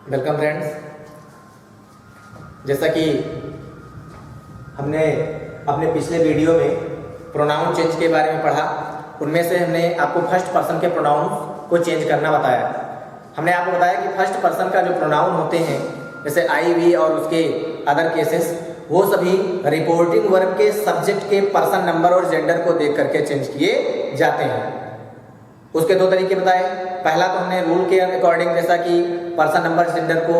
Welcome friends. जैसा कि हमने अपने पिछले वीडियो में प्रोनाउन चेंज के बारे में पढ़ा, उनमें से हमने आपको फर्स्ट पर्सन के प्रोनाउन को चेंज करना बताया। हमने आपको बताया कि फर्स्ट पर्सन का जो प्रोनाउन होते हैं जैसे आई वी और उसके अदर केसेस, वो सभी रिपोर्टिंग वर्ब के सब्जेक्ट के पर्सन नंबर और जेंडर को देख करके चेंज किए जाते हैं। उसके दो तरीके बताए। पहला तो हमने रूल के अकॉर्डिंग जैसा कि पर्सन नंबर जेंडर को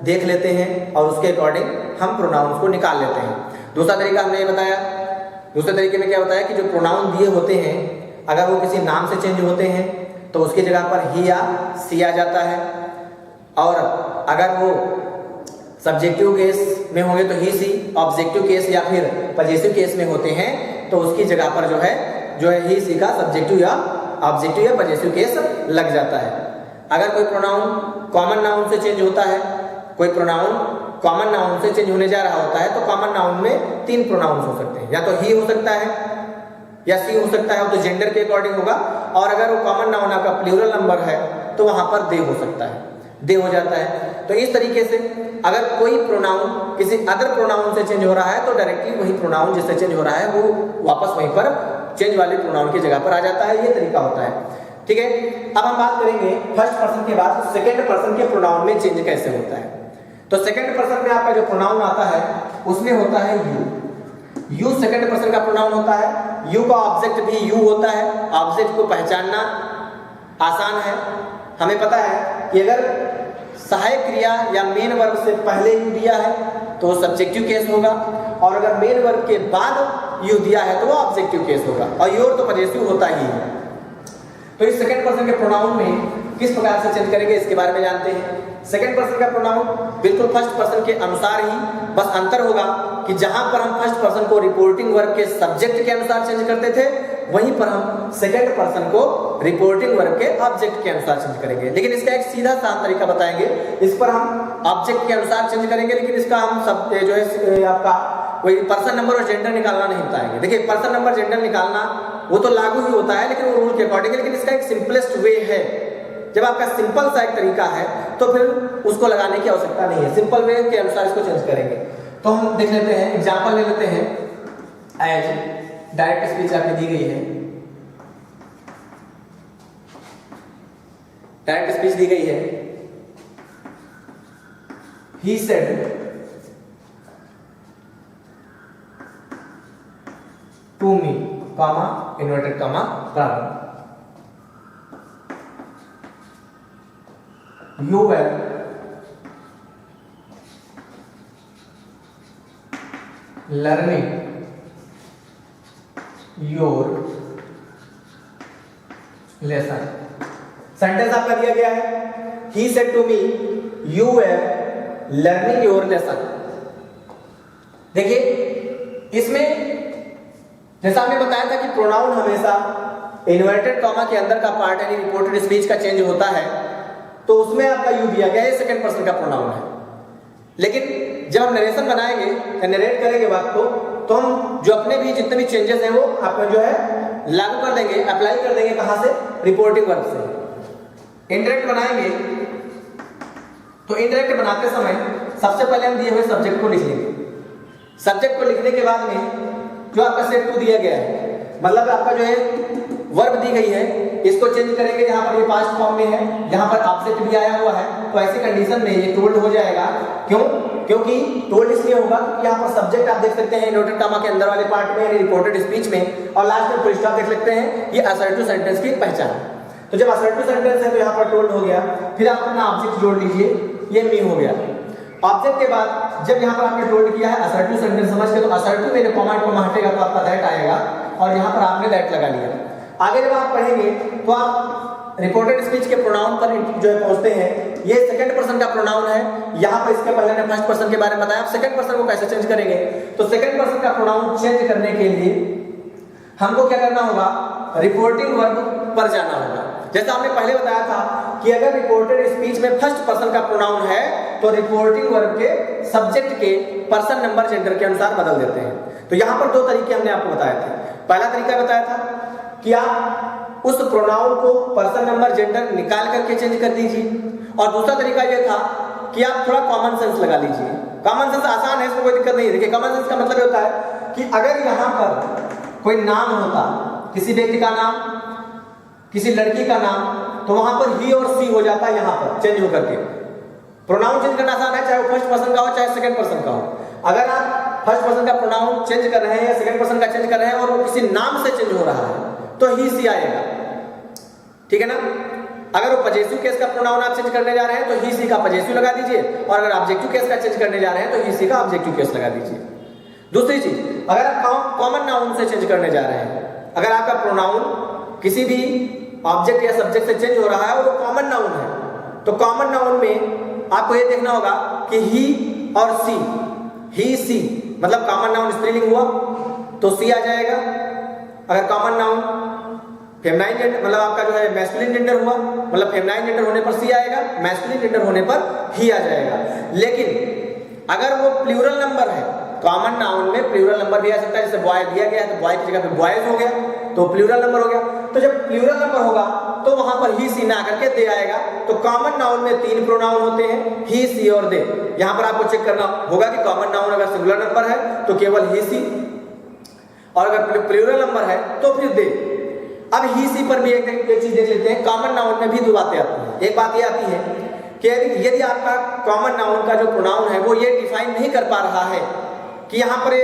देख लेते हैं और उसके अकॉर्डिंग हम प्रोनाउंस को निकाल लेते हैं। दूसरा तरीका हमने ये बताया, दूसरे तरीके में क्या बताया कि जो प्रोनाउन दिए होते हैं अगर वो किसी नाम से चेंज होते हैं तो उसकी जगह पर ही या सी आ जाता है, और अगर वो सब्जेक्टिव केस में होंगे तो ही सी, ऑब्जेक्टिव केस या फिर पजेसिव केस में होते हैं तो उसकी जगह पर जो है ही सी का सब्जेक्टिव या ऑब्जेक्टिव या पजेसिव केस लग जाता है। अगर कोई प्रोनाउन कॉमन नाउन से चेंज होता है, कोई प्रोनाउन कॉमन नाउन से चेंज होने जा रहा होता है तो कॉमन नाउन में तीन प्रोनाउंस हो सकते हैं, या तो ही हो सकता है या सी हो सकता है, वो तो जेंडर के अकॉर्डिंग होगा, और अगर वो कॉमन नाउन आपका प्लूरल नंबर है तो वहां पर दे हो सकता है, दे हो जाता है। तो इस तरीके से अगर कोई प्रोनाउन किसी अदर प्रोनाउन से चेंज हो रहा है तो डायरेक्टली वही प्रोनाउन जिससे चेंज हो रहा है वो वापस वहीं पर चेंज वाले प्रोनाउन की जगह पर आ जाता है। ये तरीका होता है, ठीक है। अब हम बात करेंगे फर्स्ट पर्सन के बाद सेकंड पर्सन के प्रोनाउन में चेंज कैसे होता है। तो सेकंड पर्सन में आपका जो प्रोनाउन आता है उसमें होता है यू। यू सेकंड पर्सन का प्रोनाउन होता है। यू का ऑब्जेक्ट भी यू होता है। ऑब्जेक्ट को पहचानना आसान है। हमें पता है कि अगर सहायक क्रिया या मेन वर्ब से पहले यू दिया है तो सब्जेक्टिव केस होगा, और अगर मेन वर्ब के बाद यू दिया है तो वो ऑब्जेक्टिव केस होगा, और योर तो पजेसिव होता ही है। तो इस सेकंड पर्सन के प्रोनाउन में किस प्रकार से चेंज करेंगे इसके बारे में जानते हैं। सेकंड पर्सन का प्रोनाउन बिल्कुल फर्स्ट पर्सन के अनुसार ही, बस अंतर होगा कि जहां पर हम फर्स्ट पर्सन को रिपोर्टिंग वर्ब के सब्जेक्ट के अनुसार चेंज करते थे वहीं पर हम सेकंड पर्सन को रिपोर्टिंग वर्ब के ऑब्जेक्ट के अनुसार चेंज करेंगे। लेकिन इसका एक सीधा साफ तरीका बताएंगे। इस पर हम ऑब्जेक्ट के अनुसार चेंज करेंगे, लेकिन इसका हम सब जो है आपका कोई पर्सन नंबर और जेंडर निकालना नहीं बताएंगे। देखिए पर्सन नंबर जेंडर निकालना वो तो लागू ही होता है लेकिन वो रूल के अकॉर्डिंग, लेकिन इसका एक सिंपलेस्ट वे है। जब आपका सिंपल सा एक तरीका है तो फिर उसको लगाने की आवश्यकता नहीं है, सिंपल वे के अनुसार इसको चेंज करेंगे। तो हम देख लेते हैं, एग्जांपल ले लेते हैं। एज डायरेक्ट स्पीच आपकी दी गई है, डायरेक्ट स्पीच दी गई है। He said to me, comma inverted comma प्रारंभ। You were learning your lesson। Sentence आपका दिया गया है, he said to me you were learning your lesson। देखिए इसमें जैसा हमने बताया था कि प्रोनाउन हमेशा इन्वर्टेड कॉमा के अंदर का पार्ट यानी रिपोर्टेड स्पीच का चेंज होता है, तो उसमें आपका यू दिया गया है, सेकंड पर्सन का प्रोनाउन है। लेकिन जब हम नरेशन बनाएंगे या नरेट करेंगे बात को, तो हम जो अपने भी जितने भी चेंजेस हैं वो आपका जो है लागू कर देंगे, अप्लाई कर देंगे। कहां से? रिपोर्टिंग वर्ब से। इनडायरेक्ट बनाएंगे तो इनडायरेक्ट बनाते समय सबसे पहले हम दिए हुए सब्जेक्ट को लिख लेंगे। सब्जेक्ट को लिखने के बाद में जो आपका सेट टू दिया गया है, मतलब आपका जो है वर्ब दी गई है, इसको चेंज करेंगे। यहाँ पर ये पास्ट फॉर्म में है, यहाँ पर ऑब्जेक्ट भी आया हुआ है, तो ऐसी कंडीशन में ये टोल्ड हो जाएगा। क्यों? क्योंकि टोल्ड इसलिए होगा क्योंकि यहाँ पर सब्जेक्ट आप देख सकते हैं इन्वर्टेड कॉमा के अंदर वाले पार्ट में, रिपोर्टेड स्पीच में, और लास्ट में फुल स्टॉप देख सकते हैं। ये असर्टिव सेंटेंस की पहचान। तो जब असर्टिव सेंटेंस है तो यहाँ पर टोल्ड हो गया, फिर आप अपना ऑब्जेक्ट जोड़ लीजिए, ये मी हो गया। ऑब्जेक्ट के बाद जब यहाँ पर आपने टोल्ड किया है असर्टिव सेंटेंस समझ के, तो असर्टिव में कॉमा हटेगा तो आपका दैट आएगा, और यहाँ पर आपने दैट लगा लिया। आगे जब आप पढ़ेंगे तो आप रिपोर्टेड स्पीच के प्रोनाउन पर जो है पहुंचते हैं। ये सेकंड पर्सन का प्रोनाउन है, यहाँ पर इसके पहले ने फर्स्ट पर्सन के बारे में बताया। आप सेकंड पर्सन को कैसे चेंज करेंगे? तो सेकंड पर्सन का प्रोनाउन चेंज करने के लिए हमको क्या करना होगा? रिपोर्टिंग वर्ब पर जाना होगा। जैसा हमने पहले बताया था कि अगर रिपोर्टेड स्पीच में फर्स्ट पर्सन का प्रोनाउन है तो रिपोर्टिंग वर्ब के सब्जेक्ट के पर्सन नंबर जेंडर के अनुसार बदल देते हैं। तो यहाँ पर दो तरीके हमने आपको बताए थे। पहला तरीका बताया था कि आप उस प्रोनाउन को पर्सन नंबर जेंडर निकाल करके चेंज कर दीजिए, और दूसरा तरीका यह था कि आप थोड़ा कॉमन सेंस लगा लीजिए। कॉमन सेंस आसान है, इसमें कोई दिक्कत नहीं है। देखिए कॉमन सेंस का मतलब ये होता है कि अगर यहाँ पर कोई नाम होता, किसी व्यक्ति का नाम, किसी लड़की का नाम, तो वहां पर ही और सी हो जाता है, यहाँ पर चेंज होकर के। प्रोनाउन चेंज करना आसान है, चाहे वो फर्स्ट पर्सन का हो चाहे सेकंड पर्सन का हो। अगर आप फर्स्ट पर्सन का प्रोनाउन चेंज कर रहे हैं या सेकंड पर्सन का चेंज कर रहे हैं और वो किसी नाम से चेंज हो रहा है तो ही सी आएगा, ठीक है ना। अगर वो पजेसिव केस का प्रोनाउन आप चेंज करने जा रहे हैं तो ही सी का पजेसिव लगा दीजिए, और अगर ऑब्जेक्टिव केस का चेंज करने जा रहे हैं तो ही सी का ऑब्जेक्टिव केस लगा दीजिए। दूसरी चीज, अगर आप कॉमन नाउन से चेंज करने जा रहे हैं, अगर आपका प्रोनाउन किसी भी ऑब्जेक्ट या सब्जेक्ट से चेंज हो रहा है और वो कॉमन नाउन है, तो कॉमन नाउन में आपको ये देखना होगा कि ही और सी, ही सी मतलब कॉमन नाउन स्त्रीलिंग हुआ तो सी आ जाएगा। अगर कॉमन नाउन फेमिनाइन जेंडर मतलब आपका जो है मैस्कुलिन जेंडर हुआ, मतलब फेमिनाइन जेंडर होने पर सी आएगा, मैस्कुलिन जेंडर होने पर ही आ जाएगा। लेकिन अगर वो प्लूरल नंबर है, कॉमन नाउन में प्लूरल नंबर भी आ सकता है, जैसे बॉय दिया गया है तो बॉय की जगह पे बॉयज हो गया तो प्लूरल नंबर हो गया। तो जब प्लूरल नंबर होगा तो वहां पर ही सी ना करके दे आएगा। तो कॉमन नाउन में 3 प्रोनाउन होते हैं, ही सी और दे। यहां पर आपको चेक करना होगा कि कॉमन नाउन अगर सिंगुलर नंबर है तो केवल ही सी, और अगर प्लूरल नंबर है तो फिर दे। अब ही सी पर भी एक चीज देख लेते हैं, कॉमन नाउन में भी 2 बातें आती हैं। एक बात ये आती है कि यदि आपका कॉमन नाउन का जो प्रोनाउन है वो ये डिफाइन नहीं कर पा रहा है कि यहाँ पर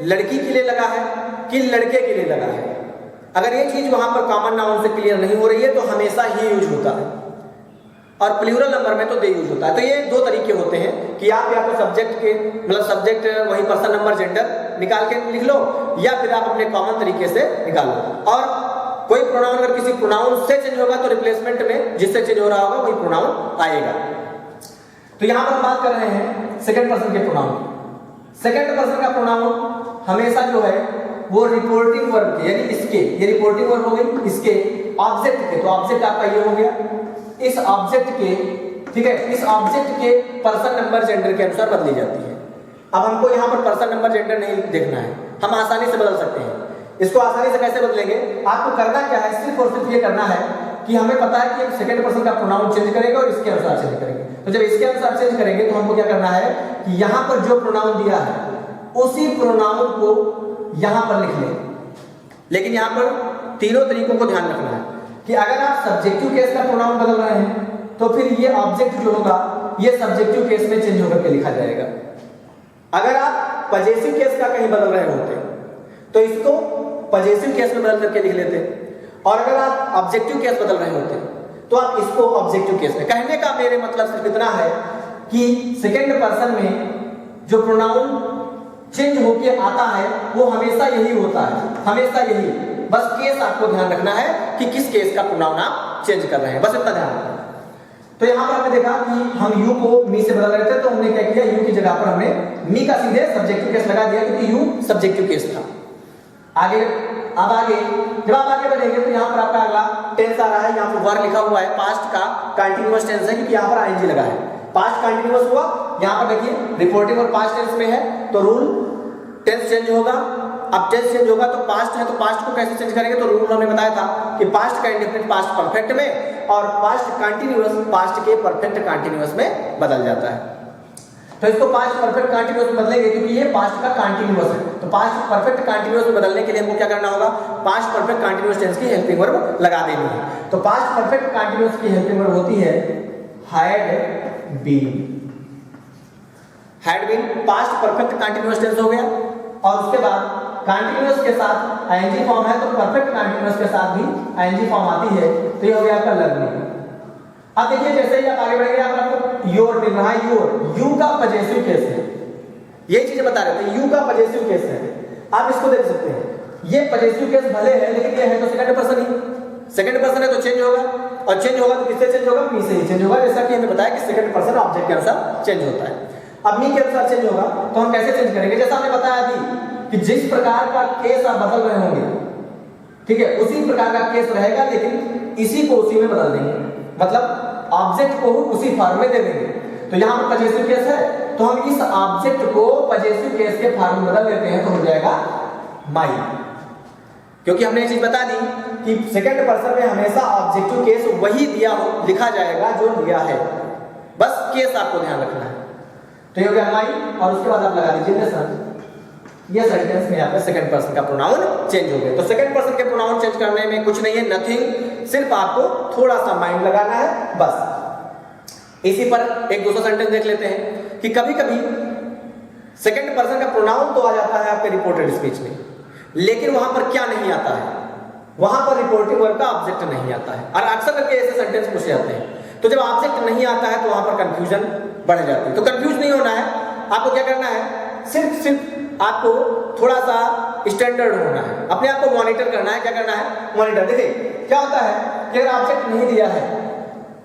लड़की के लिए लगा है कि लड़के के लिए लगा है, अगर ये चीज वहां पर कॉमन नाउन से क्लियर नहीं हो रही है तो हमेशा ही यूज होता है, और प्लूरल नंबर में तो दे यूज होता है। तो ये 2 तरीके होते हैं कि आप या तो सब्जेक्ट के मतलब सब्जेक्ट वही पर्सन नंबर जेंडर निकाल के लिख लो, या फिर आप अपने कॉमन तरीके से निकाल लो। और कोई प्रोनाउन अगर किसी प्रोनाउन से चेंज होगा तो रिप्लेसमेंट में जिससे चेंज हो रहा होगा वही प्रोनाउन आएगा। तो यहां पर हम बात कर रहे हैं सेकंड पर्सन के प्रोनाउन। सेकंड पर्सन का प्रोनाउन हमेशा जो है वो रिपोर्टिंग वर्ब के, यानी इसके, ये रिपोर्टिंग वर्ब हो गई, इसके ऑब्जेक्ट के, तो ऑब्जेक्ट आपका ये हो गया, इस ऑब्जेक्ट के, ठीक है, इस ऑब्जेक्ट के पर्सन नंबर जेंडर के अनुसार बदली जाती है। अब हमको यहाँ पर पर्सन नंबर जेंडर नहीं देखना है, हम आसानी से बदल सकते हैं। इसको आसानी से कैसे बदलेंगे, आपको करना क्या है, सिर्फ और सिर्फ ये करना है कि हमें पता है कि सेकंड पर्सन का प्रोनाउन चेंज करेगा और इसके अनुसार चेंज करेंगे। तो जब इसके अनुसार चेंज करेंगे तो हमको क्या करना है कि यहाँ पर जो प्रोनाउन दिया है उसी प्रोनाउन को यहाँ पर लिख लें। लेकिन यहाँ पर 3 तरीकों को ध्यान रखना है कि अगर आप सब्जेक्टिव केस का प्रोनाउन बदल रहे हैं तो फिर ये ऑब्जेक्ट जो होगा ये सब्जेक्टिव केस में चेंज होकर के लिखा जाएगा। अगर आप पजेसिव केस का कहीं बदल रहे होते तो इसको पजेसिव केस में बदल करके लिख लेते, और अगर आप ऑब्जेक्टिव केस बदल रहे होते तो आप इसको ऑब्जेक्टिव केस में। कहने का मेरे मतलब सिर्फ इतना है कि सेकंड पर्सन में जो प्रोनाउन चेंज होके आता है वो हमेशा यही होता है, हमेशा यही, बस केस आपको ध्यान रखना है कि किस केस का प्रोनाउन आप चेंज कर रहे हैं, बस इतना ध्यान रखना। तो यहाँ पर हमने देखा कि हम यू को मी से बदल रहे थे, तो हमने क्या किया, यू की जगह पर हमने मी का सीधे सब्जेक्टिव केस लगा दिया क्योंकि यू सब्जेक्टिव केस था। आगे अब आगे जब आप आगे बढ़ेंगे तो यहाँ पर आपका अगला टेंस आ रहा है, यहाँ पर वर्ब लिखा हुआ है, पास्ट का कंटिन्यूअस टेंस है क्योंकि यहाँ पर आईएनजी लगा है, पास्ट कंटिन्यूअस हुआ। यहाँ पर देखिए रिपोर्टिंग और पास्ट टेंस में है तो रूल टेंस चेंज होगा। अब टेंस चेंज होगा तो पास्ट है तो पास्ट को कैसे चेंज करेंगे, तो रूल हमने बताया था कि पास्ट का इंडेफिनिट पास्ट परफेक्ट में और पास्ट कंटिन्यूअस पास्ट के परफेक्ट कंटिन्यूअस में बदल जाता है। तो इसको पास्ट परफेक्ट कंटिन्यूअस में बदलेंगे क्योंकि ये पास्ट का कंटिन्यूअस है, तो पास्ट परफेक्ट कंटिन्यूअस में बदलने के लिए हमको क्या करना होगा, पास्ट परफेक्ट कंटिन्यूअस टेंस की हेल्पिंग वर्ब लगा देनी है। तो पास्ट परफेक्ट कंटिन्यूअस की हेल्पिंग वर्ब होती है had been. Had been past perfect continuous tense हो गया, और उसके बाद कंटिन्यूअस के साथ आईएनजी फॉर्म है तो परफेक्ट कंटिन्यूअस के साथ भी आईएनजी फॉर्म आती है, तो ये हो गया आपका लर्निंग। अब देखिए जैसे ही आप आगे बढ़ेंगे यहाँ पर आपको योर मिल रहा है, योर, यू का पजेसिव केस है, ये चीजें बता रहे थे, यू का पजेसिव केस है। आप इसको देख सकते हैं, ये पजेसिव केस भले है लेकिन ये है तो सेकंड पर्सन ही, सेकंड पर्सन है तो चेंज होगा, और चेंज होगा तो किससे चेंज होगा, मी से ही चेंज होगा, जैसा कि हमने बताया कि सेकंड पर्सन ऑब्जेक्ट के अनुसार चेंज होता है। अब मी के अनुसार चेंज होगा तो हम कैसे चेंज करेंगे, जैसा हमने बताया अभी कि जिस प्रकार का केस आप बदल रहे होंगे, ठीक है, उसी प्रकार का केस रहेगा लेकिन इसी को उसी में बदल देंगे, मतलब ऑब्जेक्ट को उसी फॉर्म में दे देंगे। तो यहाँ पर पजेसिव केस है तो हम इस ऑब्जेक्ट को पजेसिव केस के फॉर्म में बदल देते हैं तो हो जाएगा माई, क्योंकि हमने ये चीज बता दी कि सेकंड पर्सन में हमेशा ऑब्जेक्टिव केस वही दिया हो लिखा जाएगा जो दिया है। बस केस आपको ध्यान रखना है। तो ये हो गया माई, और उसके बाद आप लगा दीजिए लेसन। ये सेंटेंस में आपका सेकंड पर्सन का प्रोनाउन चेंज हो गया। तो सेकंड पर्सन के प्रोनाउन चेंज करने में कुछ नहीं है, नथिंग, सिर्फ आपको थोड़ा सा माइंड लगाना है बस। इसी पर एक दूसरा सेंटेंस देख लेते हैं कि कभी कभी सेकंड पर्सन का प्रोनाउन तो आ जाता है आपके रिपोर्टेड स्पीच में, लेकिन वहां पर क्या नहीं आता है, वहां पर रिपोर्टिंग वर्ब का ऑब्जेक्ट नहीं आता है। और अक्सर करके ऐसे सेंटेंस पूछे जाते हैं, तो जब ऑब्जेक्ट नहीं आता है तो वहां पर कंफ्यूजन बढ़ जाती है। तो कंफ्यूज नहीं होना है, आपको क्या करना है, सिर्फ आपको थोड़ा सा स्टैंडर्ड होना है, अपने आप को मॉनिटर करना है। क्या करना है, मॉनिटर। देखिए क्या होता है कि अगर ऑब्जेक्ट नहीं दिया है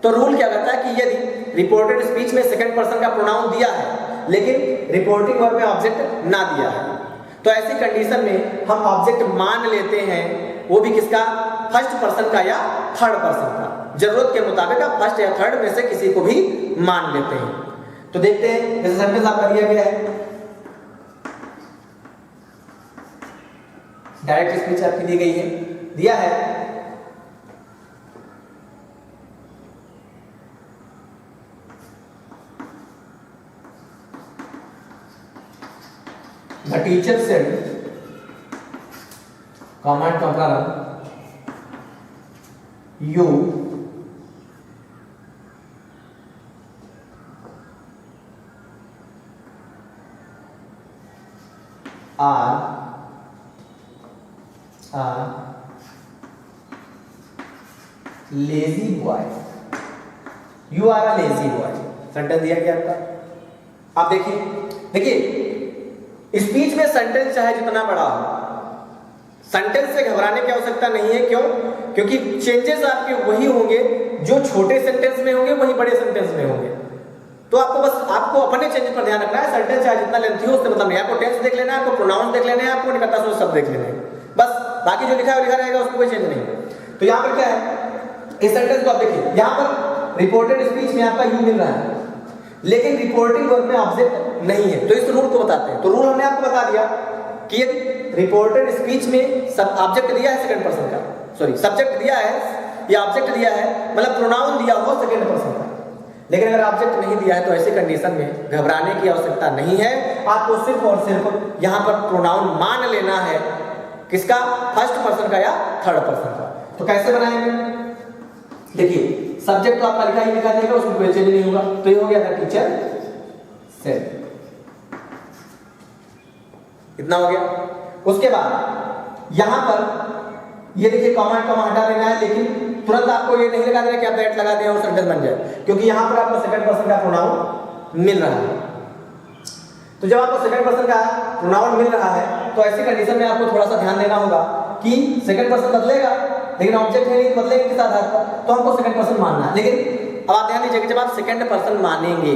तो रूल क्या कहता है कि यदि रिपोर्टेड स्पीच में सेकंड पर्सन का प्रोनाउन दिया है लेकिन रिपोर्टिंग वर्ब में ऑब्जेक्ट ना दिया है, तो ऐसी कंडीशन में हम ऑब्जेक्ट मान लेते हैं, वो भी किसका, फर्स्ट पर्सन का या थर्ड पर्सन का। जरूरत के मुताबिक आप फर्स्ट या थर्ड में से किसी को भी मान लेते हैं। तो देखते हैं, जैसे सेंटेंस आपका दिया गया है, डायरेक्ट स्पीच आपकी दी गई है, दिया है The teacher said, कमेंट का प्रारंभ, you are a lazy boy. You are a lazy boy. Sentence दिया गया आपका। आप देखिए स्पीच में सेंटेंस चाहे जितना बड़ा हो, सेंटेंस से घबराने की आवश्यकता नहीं है। क्यों? क्योंकि चेंजेस आपके वही होंगे जो छोटे सेंटेंस में होंगे, वही बड़े सेंटेंस में होंगे। तो आपको अपने चेंज पर ध्यान रखना है। सेंटेंस चाहे जितना लेंथी हो उससे मतलब नहीं, आपको टेंस देख लेना है, आपको प्रोनाउंस देख लेना है, आपको निकटता सोच सब देख लेना है, बस। बाकी जो लिखा है वो लिखा रहेगा, उसको कोई चेंज नहीं। तो यहाँ पर क्या है, इस सेंटेंस को आप देखिए, यहाँ पर रिपोर्टेड स्पीच में आपका यू मिल रहा है लेकिन रिपोर्टिंग वर्ब में ऑब्जेक्ट नहीं है। तो इस रूल को बताते हैं। तो रूल हमने आपको बता दिया कि रिपोर्टेड स्पीच में सब ऑब्जेक्ट दिया है सेकंड पर्सन का, सॉरी सब्जेक्ट दिया है या ऑब्जेक्ट दिया है, मतलब प्रोनाउन दिया हो सेकंड पर्सन का, लेकिन अगर ऑब्जेक्ट नहीं दिया है तो ऐसी कंडीशन में घबराने की आवश्यकता नहीं है। आपको सिर्फ और सिर्फ यहाँ पर प्रोनाउन मान लेना है, किसका, फर्स्ट पर्सन का या थर्ड पर्सन का। तो कैसे बनाएंगे, देखिए सब्जेक्ट तो आपका लिखा ही लिखा जाएगा, उसमें कोई चेंज नहीं होगा। तो ये हो गया था टीचर सेड, इतना हो गया। उसके बाद यहां पर ये देखिए कॉमा हटा देना है, लेकिन तुरंत आपको ये नहीं लगा देना कि आप दैट लगा दें और सेंटेंस बन जाए, क्योंकि यहां पर आपको सेकंड पर्सन का प्रोनाउन मिल रहा है। तो जब आपको सेकंड पर्सन का प्रोनाउन मिल रहा है तो ऐसी कंडीशन में आपको थोड़ा सा ध्यान देना होगा कि सेकंड पर्सन बदलेगा लेकिन ऑब्जेक्ट है नहीं, बदलेगा किस आधार पर, तो हमको सेकंड पर्सन मानना है। लेकिन अब आप ध्यान दीजिए कि जब आप सेकंड पर्सन मानेंगे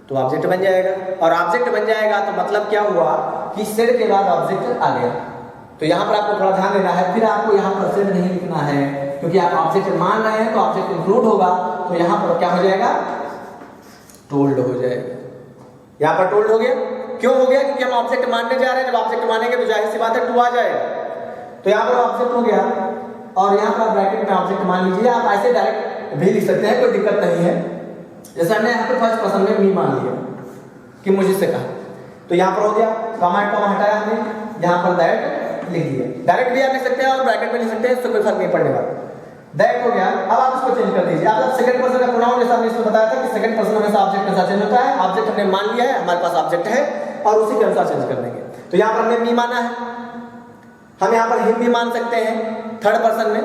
तो ऑब्जेक्ट बन जाएगा, और ऑब्जेक्ट बन जाएगा तो मतलब क्या हुआ कि सेड के बाद ऑब्जेक्ट आ गया। तो यहाँ पर आपको थोड़ा ध्यान देना है। फिर आपको यहाँ पर सेड नहीं लिखना है, क्योंकि आप ऑब्जेक्ट मान रहे हैं तो ऑब्जेक्ट इंक्लूड होगा। तो यहाँ पर क्या हो जाएगा, टोल्ड हो जाएगा। यहाँ पर टोल्ड हो गया, क्यों हो गया, क्योंकि हम ऑब्जेक्ट मानने जा रहे हैं। जब ऑब्जेक्ट मानेंगे तो जाहिर सी बात है टू आ जाएगा। तो यहाँ पर ऑब्जेक्ट हो गया, और यहाँ पर ब्रैकेट में ऑब्जेक्ट मान लीजिए। आप ऐसे डायरेक्ट भी लिख सकते हैं, कोई दिक्कत नहीं है। जैसे हमने यहाँ पर फर्स्ट पर्सन में मी मान लिया कि मुझे से कहा, तो यहाँ पर हो गया, कॉमा हटाया हमने, यहाँ पर दैट लिख दिया। डायरेक्ट भी आप लिख सकते हैं और ब्रैकेट में लिख सकते हैं, इससे कोई फर्क नहीं पड़ने वाला। दैट हो गया। अब आप इसको चेंज कर दीजिए। आप सेकंड पर्सन का प्रोनाउन, जैसा हमने इसमें बताया था कि सेकंड पर्सन हमेशा ऑब्जेक्ट के साथ चेंज होता है। ऑब्जेक्ट हमने मान लिया है, हमारे पास ऑब्जेक्ट है, और उसी के अनुसार चेंज कर देंगे। तो यहाँ पर हमने मी माना है, हम यहाँ पर हिम भी मान सकते हैं थर्ड पर्सन में।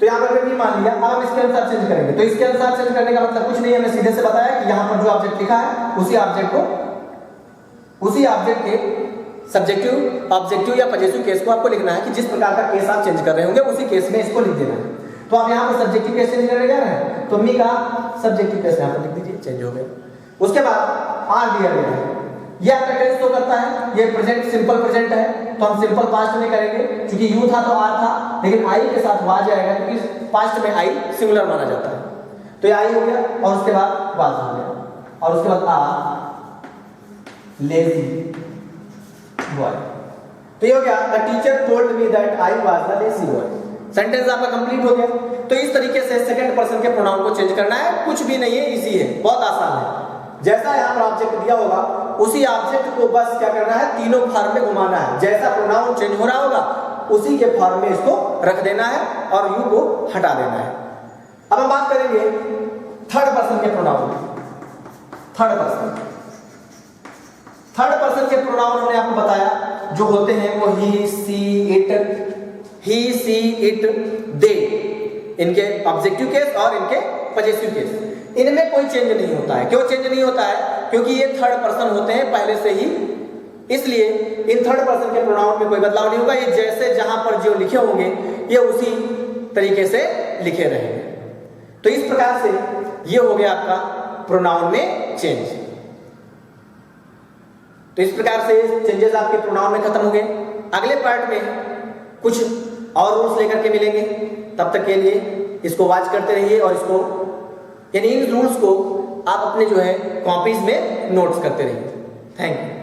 तो यहाँ पर भी मान लिया, अब हम इसके अनुसार चेंज करेंगे। तो इसके अनुसार चेंज करने का मतलब कुछ नहीं है, हमने सीधे से बताया कि यहाँ पर जो ऑब्जेक्ट लिखा है उसी ऑब्जेक्ट के सब्जेक्टिव, ऑब्जेक्टिव या पजेसिव केस को आपको लिखना है कि जिस प्रकार का केस आप चेंज कर रहे होंगे उसी केस में इसको लिख देना है। तो आप यहाँ पर सब्जेक्टिव केस चेंज करने जा रहे हैं, तो मी का सब्जेक्टिव केस यहाँ पर लिख दीजिए, चेंज हो गया। उसके बाद आर दिया गया है, ये आपका टेंस शो करता है, ये प्रेजेंट सिंपल प्रेजेंट है, तो हम सिंपल पास्ट में करेंगे। क्योंकि यू था तो आर था, लेकिन आई के साथ वा जाएगा, क्योंकि पास्ट में आई सिंगुलर माना जाता है। तो ये आई हो गया, और उसके बाद वाज हो गया, और उसके बाद आ लेजी बॉय। तो ये हो गया, the teacher told me that I was the lazy boy. Sentence आपका कंप्लीट हो गया। तो इस तरीके से सेकंड पर्सन के प्रोनाउन को चेंज करना है, कुछ भी नहीं है, इजी है, बहुत आसान है। जैसा यहाँ पर ऑब्जेक्ट दिया होगा उसी ऑब्जेक्ट को बस क्या करना है, तीनों फॉर्म में घुमाना है। जैसा प्रोनाउन चेंज हो रहा होगा उसी के फॉर्म में इसको रख देना है और यू को हटा देना है। अब हम बात करेंगे थर्ड पर्सन के प्रोनाउन। थर्ड पर्सन के प्रोनाउन हमने आपको बताया जो होते हैं वो ही, सी, इट, दे, इनके ऑब्जेक्टिव केस और इनके पजेसिव केस। इनमें कोई चेंज नहीं होता है। क्यों चेंज नहीं होता है? क्योंकि ये थर्ड पर्सन होते हैं पहले से ही, इसलिए इन थर्ड पर्सन के प्रोनाउन में कोई बदलाव नहीं होगा। ये जैसे जहां पर जो लिखे होंगे ये उसी तरीके से लिखे रहेंगे। तो इस प्रकार से ये हो गया आपका प्रोनाउन में चेंज। तो इस प्रकार से चेंजेस आपके प्रोनाउन में खत्म हो गए। अगले पार्ट में कुछ और रूल्स लेकर के मिलेंगे, तब तक के लिए इसको वॉच करते रहिए और इसको यानी इन रूल्स को आप अपने जो है कॉपीज में नोट्स करते रहिए। Thank you.